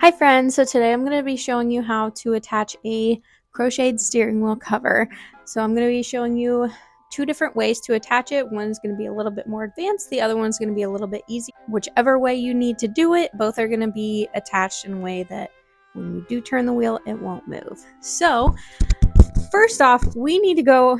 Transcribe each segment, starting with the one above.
Hi friends, so today I'm going to be showing you how to attach a crocheted steering wheel cover. So I'm going to be showing you two different ways to attach it. One is going to be a little bit more advanced, the other one's going to be a little bit easy. Whichever way you need to do it, both are going to be attached in a way that when you do turn the wheel, it won't move. So first off, we need to go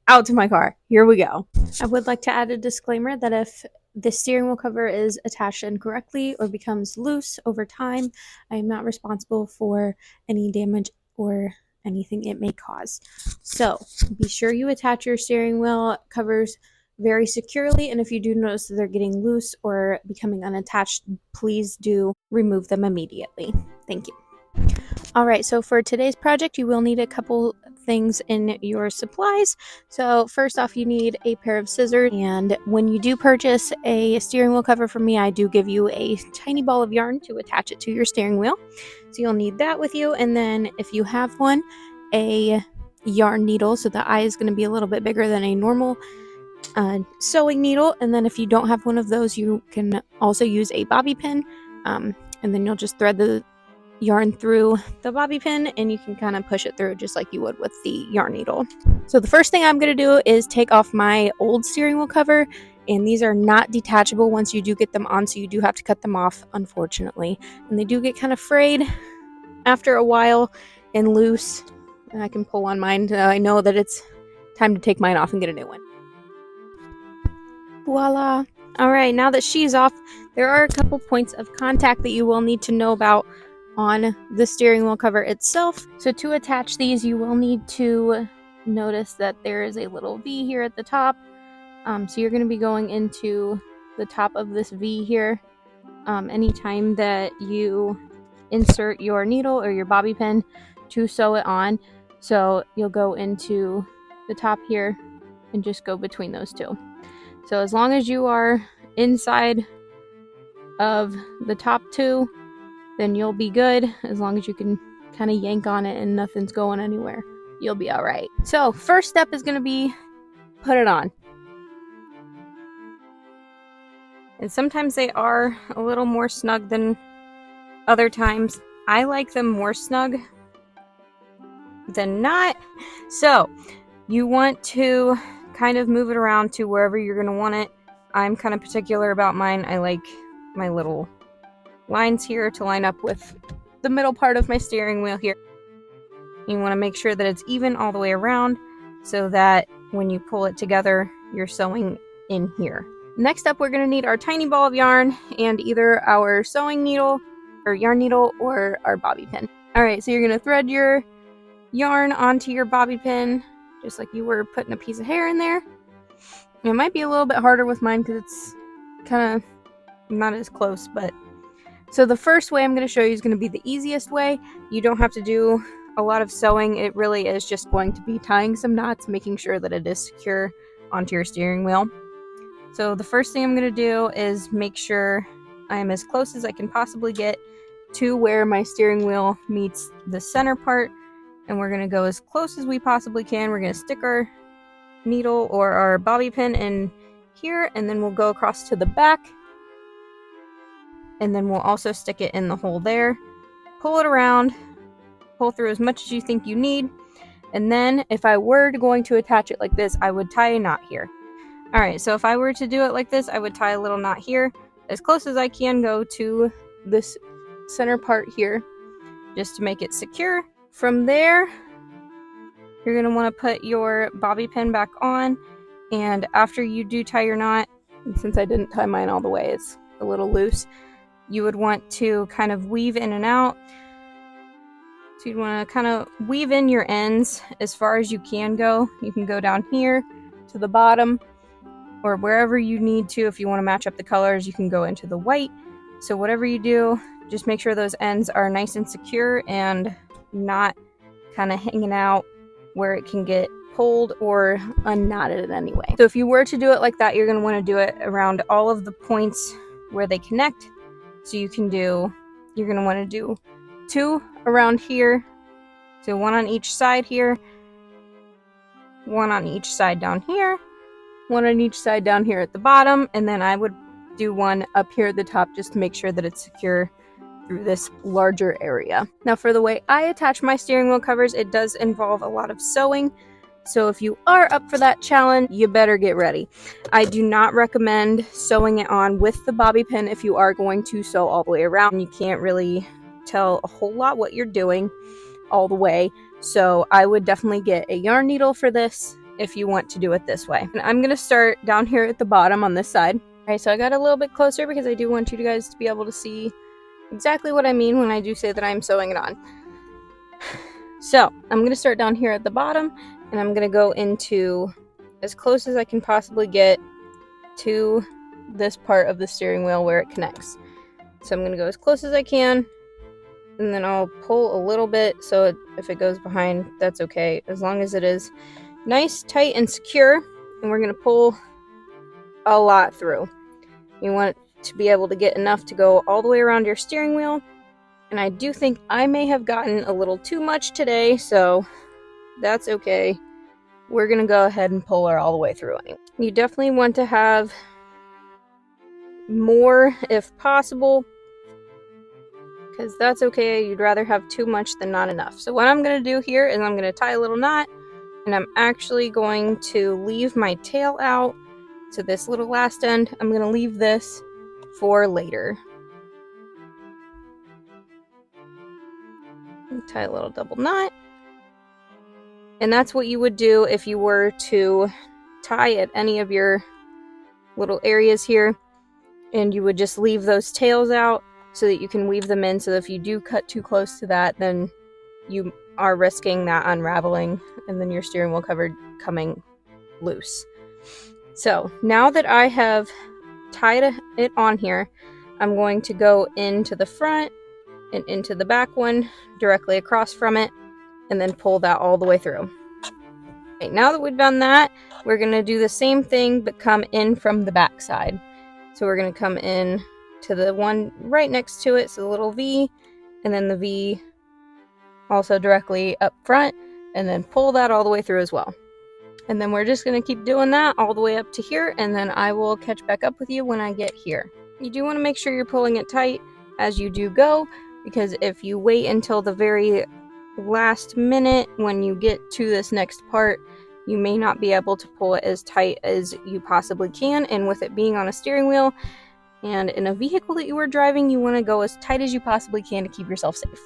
out to my car. Here we go. I would like to add a disclaimer that if the steering wheel cover is attached incorrectly or becomes loose over time, I am not responsible for any damage or anything it may cause. So be sure you attach your steering wheel covers very securely, and if you do notice that they're getting loose or becoming unattached, please do remove them immediately. Thank you. Alright, so for today's project, you will need a couple things in your supplies. So first off, you need a pair of scissors, and when you do purchase a steering wheel cover from me, I do give you a tiny ball of yarn to attach it to your steering wheel. So you'll need that with you, and then if you have one, a yarn needle, so the eye is going to be a little bit bigger than a normal sewing needle. And then if you don't have one of those, you can also use a bobby pin, and then you'll just thread the yarn through the bobby pin and you can kind of push it through just like you would with the yarn needle. So the first thing I'm going to do is take off my old steering wheel cover, and these are not detachable once you do get them on, so you do have to cut them off, unfortunately, and they do get kind of frayed after a while and loose, and I can pull on mine. I know that it's time to take mine off and get a new one. Voila! Alright, now that she's off, there are a couple points of contact that you will need to know about on the steering wheel cover itself. So to attach these, you will need to notice that there is a little V here at the top. So you're going to be going into the top of this V here anytime that you insert your needle or your bobby pin to sew it on. So you'll go into the top here and just go between those two. So as long as you are inside of the top two, then you'll be good. As long as you can kind of yank on it and nothing's going anywhere, you'll be all right. So first step is going to be put it on. And sometimes they are a little more snug than other times. I like them more snug than not. So you want to kind of move it around to wherever you're going to want it. I'm kind of particular about mine. I like my little lines here to line up with the middle part of my steering wheel here. You want to make sure that it's even all the way around so that when you pull it together, you're sewing in here. Next up, we're going to need our tiny ball of yarn and either our sewing needle or yarn needle or our bobby pin. Alright, so you're going to thread your yarn onto your bobby pin just like you were putting a piece of hair in there. It might be a little bit harder with mine because it's kind of not as close, but so the first way I'm going to show you is going to be the easiest way. You don't have to do a lot of sewing. It really is just going to be tying some knots, making sure that it is secure onto your steering wheel. So the first thing I'm going to do is make sure I am as close as I can possibly get to where my steering wheel meets the center part. And we're going to go as close as we possibly can. We're going to stick our needle or our bobby pin in here, and then we'll go across to the back. And then we'll also stick it in the hole there. Pull it around, pull through as much as you think you need, and then if I were going to attach it like this, I would tie a knot here. Alright, so if I were to do it like this, I would tie a little knot here, as close as I can go to this center part here, just to make it secure. From there, you're going to want to put your bobby pin back on, and after you do tie your knot, and since I didn't tie mine all the way, it's a little loose, you would want to kind of weave in and out. So you'd want to kind of weave in your ends as far as you can go. You can go down here to the bottom or wherever you need to. If you want to match up the colors, you can go into the white. So whatever you do, just make sure those ends are nice and secure and not kind of hanging out where it can get pulled or unknotted in any way. So if you were to do it like that, you're going to want to do it around all of the points where they connect. So you're going to want to do 2 around here. So 1 on each side here, 1 on each side down here, 1 on each side down here at the bottom, and then I would do 1 up here at the top just to make sure that it's secure through this larger area. Now for the way I attach my steering wheel covers, it does involve a lot of sewing. So if you are up for that challenge, you better get ready. I do not recommend sewing it on with the bobby pin if you are going to sew all the way around. You can't really tell a whole lot what you're doing all the way. So I would definitely get a yarn needle for this if you want to do it this way. And I'm going to start down here at the bottom on this side. Okay, so I got a little bit closer because I do want you guys to be able to see exactly what I mean when I do say that I'm sewing it on. So I'm going to start down here at the bottom, and I'm going to go into as close as I can possibly get to this part of the steering wheel where it connects. So I'm going to go as close as I can, and then I'll pull a little bit, so if it goes behind, that's okay, as long as it is nice, tight, and secure. And we're going to pull a lot through. You want to be able to get enough to go all the way around your steering wheel. And I do think I may have gotten a little too much today, so that's okay. We're going to go ahead and pull her all the way through. You definitely want to have more if possible, because that's okay. You'd rather have too much than not enough. So what I'm going to do here is I'm going to tie a little knot, and I'm actually going to leave my tail out. So this little last end, I'm going to leave this for later. Tie a little double knot. And that's what you would do if you were to tie at any of your little areas here. And you would just leave those tails out so that you can weave them in, so that if you do cut too close to that, then you are risking that unraveling and then your steering wheel cover coming loose. So now that I have tied it on here, I'm going to go into the front and into the back one directly across from it, and then pull that all the way through. Okay, now that we've done that, we're going to do the same thing but come in from the back side. So we're going to come in to the one right next to it, so the little V, and then the V also directly up front, and then pull that all the way through as well. And then we're just going to keep doing that all the way up to here, and then I will catch back up with you when I get here. You do want to make sure you're pulling it tight as you do go, because if you wait until the very last minute when you get to this next part, you may not be able to pull it as tight as you possibly can. And with it being on a steering wheel and in a vehicle that you are driving, you want to go as tight as you possibly can to keep yourself safe.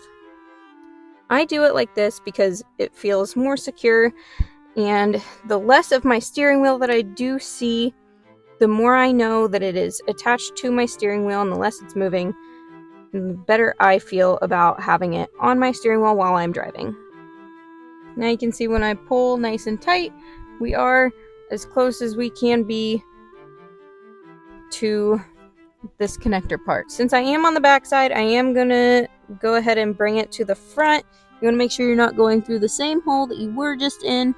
I do it like this because it feels more secure, and the less of my steering wheel that I do see, the more I know that it is attached to my steering wheel, and the less it's moving, and the better I feel about having it on my steering wheel while I'm driving. Now you can see when I pull nice and tight, we are as close as we can be to this connector part. Since I am on the back side, I am going to go ahead and bring it to the front. You want to make sure you're not going through the same hole that you were just in,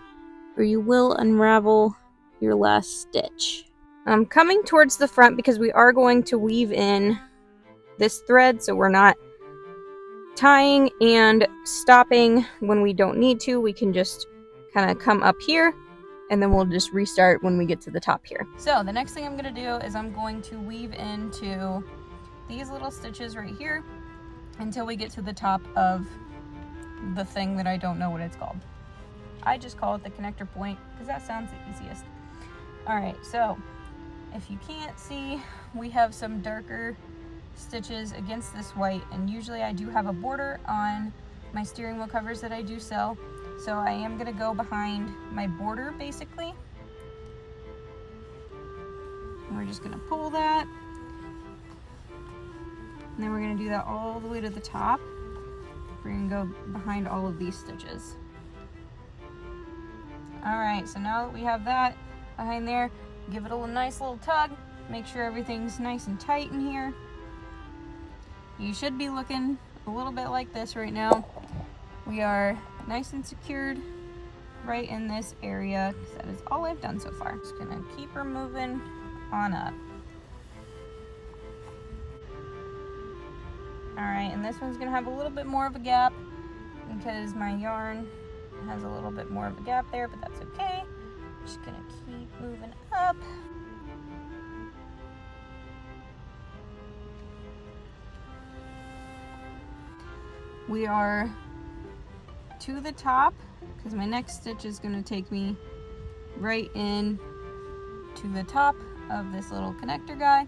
or you will unravel your last stitch. I'm coming towards the front because we are going to weave in this thread, so we're not tying and stopping when we don't need to. We can just kind of come up here, and then we'll just restart when we get to the top here. So the next thing I'm going to do is I'm going to weave into these little stitches right here until we get to the top of the thing that I don't know what it's called. I just call it the connector point because that sounds the easiest. Alright, so if you can't see, we have some darker stitches against this white, and usually I do have a border on my steering wheel covers that I do sell, so I am going to go behind my border basically, and we're just going to pull that, and then we're going to do that all the way to the top. We're going to go behind all of these stitches. Alright, so now that we have that behind there, give it a nice little tug, make sure everything's nice and tight in here. You should be looking a little bit like this right now. We are nice and secured right in this area, because that is all I've done so far. Just gonna keep her moving on up. Alright, and this one's gonna have a little bit more of a gap because my yarn has a little bit more of a gap there, but that's okay. Just gonna keep moving up. we are to the top, because my next stitch is going to take me right in to the top of this little connector guy.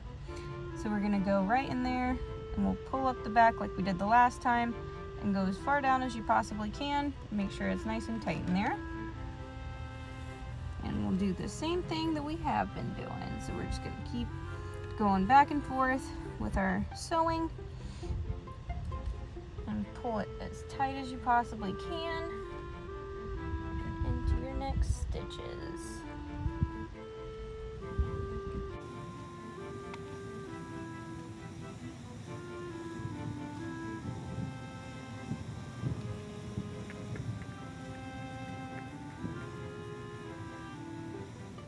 So we're going to go right in there, and we'll pull up the back like we did the last time, and go as far down as you possibly can. Make sure it's nice and tight in there. And we'll do the same thing that we have been doing. So we're just going to keep going back and forth with our sewing and pull it as tight as you possibly can into your next stitches.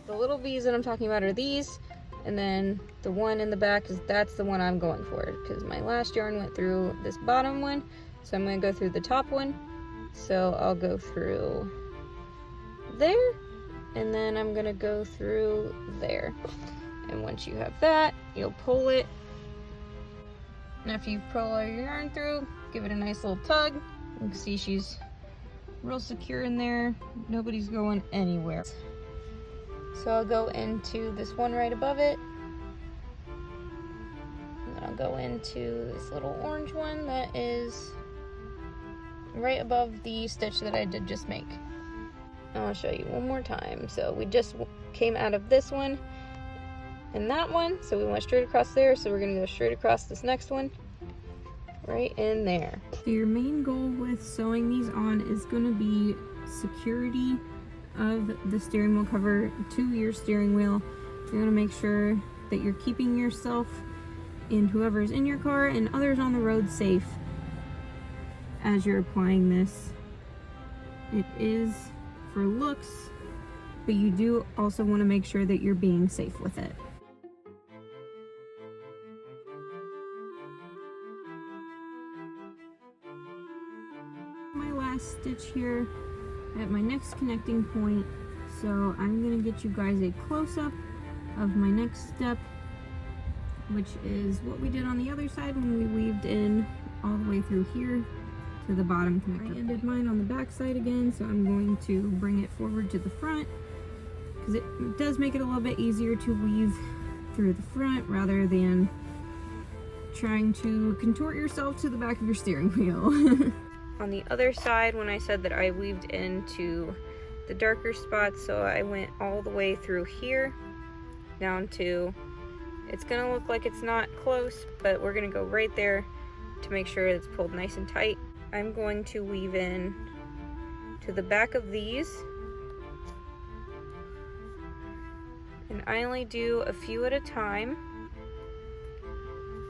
The little V's that I'm talking about are these, and then the one in the back that's the one I'm going for, because my last yarn went through this bottom one, so I'm going to go through the top one. So I'll go through there, and then I'm going to go through there. And once you have that, you'll pull it, and after you pull all your yarn through, give it a nice little tug. You can see she's real secure in there. Nobody's going anywhere. So I'll go into this one right above it, and then I'll go into this little orange one that is right above the stitch that I did just make. And I'll show you one more time. So we just came out of this one and that one, so we went straight across there, so we're going to go straight across this next one right in there. So your main goal with sewing these on is going to be security of the steering wheel cover to your steering wheel. You want to make sure that you're keeping yourself and whoever's in your car and others on the road safe as you're applying this. It is for looks, but you do also want to make sure that you're being safe with it. My last stitch here at my next connecting point, so I'm going to get you guys a close-up of my next step, which is what we did on the other side when we weaved in all the way through here to the bottom connector. I ended mine on the back side again, so I'm going to bring it forward to the front, because it does make it a little bit easier to weave through the front rather than trying to contort yourself to the back of your steering wheel. On the other side, when I said that I weaved into the darker spots, so I went all the way through here down to, it's gonna look like it's not close, but we're gonna go right there to make sure it's pulled nice and tight. I'm going to weave in to the back of these, and I only do a few at a time,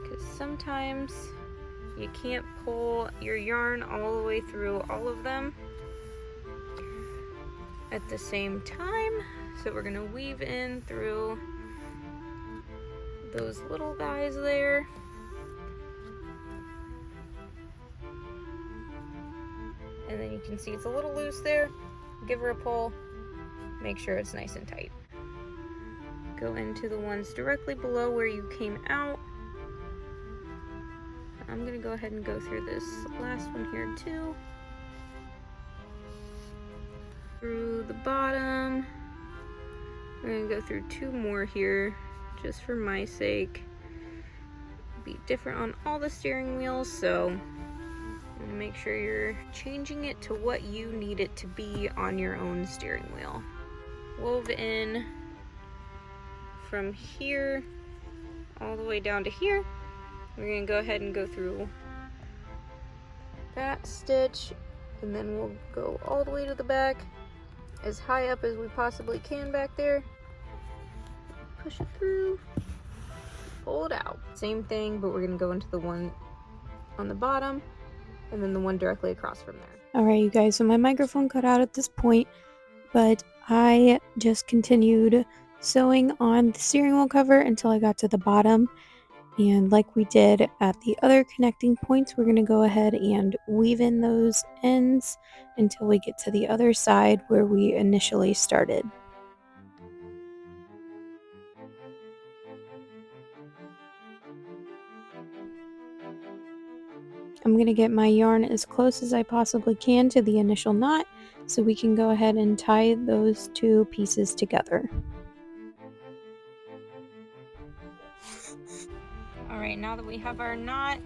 because sometimes you can't pull your yarn all the way through all of them at the same time. So we're gonna weave in through those little guys there. And then you can see it's a little loose there. Give her a pull, make sure it's nice and tight. Go into the ones directly below where you came out. I'm gonna go ahead and go through this last one here too. Through the bottom. We're gonna go through two more here, just for my sake. Be different on all the steering wheels, so make sure you're changing it to what you need it to be on your own steering wheel. Wove in from here all the way down to here. We're going to go ahead and go through that stitch, and then we'll go all the way to the back, as high up as we possibly can back there. Push it through, pull it out. Same thing, but we're going to go into the one on the bottom, and then the one directly across from there. Alright you guys, so my microphone cut out at this point, but I just continued sewing on the steering wheel cover until I got to the bottom. And like we did at the other connecting points, we're going to go ahead and weave in those ends until we get to the other side where we initially started. I'm going to get my yarn as close as I possibly can to the initial knot so we can go ahead and tie those two pieces together. Alright, now that we have our knot,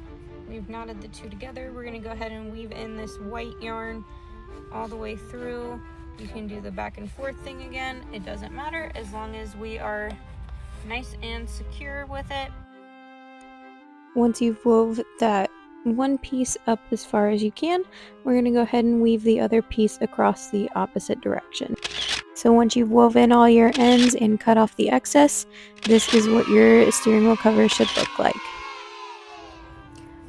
we've knotted the two together, we're going to go ahead and weave in this white yarn all the way through. You can do the back and forth thing again, it doesn't matter as long as we are nice and secure with it. Once you've wove that one piece up as far as you can, we're going to go ahead and weave the other piece across the opposite direction. So once you've woven all your ends and cut off the excess, this is what your steering wheel cover should look like.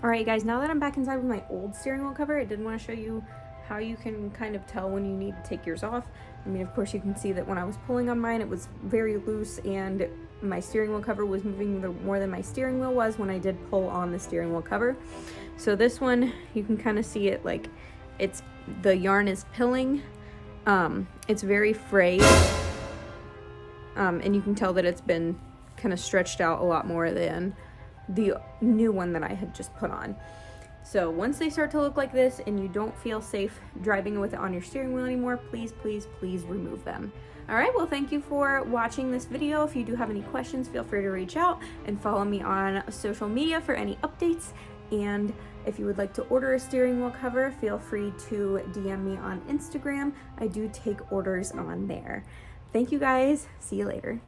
Alright guys, now that I'm back inside with my old steering wheel cover, I did want to show you how you can kind of tell when you need to take yours off. I mean, of course you can see that when I was pulling on mine, it was very loose and my steering wheel cover was moving more than my steering wheel was when I did pull on the steering wheel cover. So this one, you can kind of see it like the yarn is pilling. It's very frayed. And you can tell that it's been kind of stretched out a lot more than the new one that I had just put on. So once they start to look like this and you don't feel safe driving with it on your steering wheel anymore, please, please, please remove them. Alright, well thank you for watching this video. If you do have any questions, feel free to reach out and follow me on social media for any updates. And if you would like to order a steering wheel cover, feel free to DM me on Instagram. I do take orders on there. Thank you guys. See you later.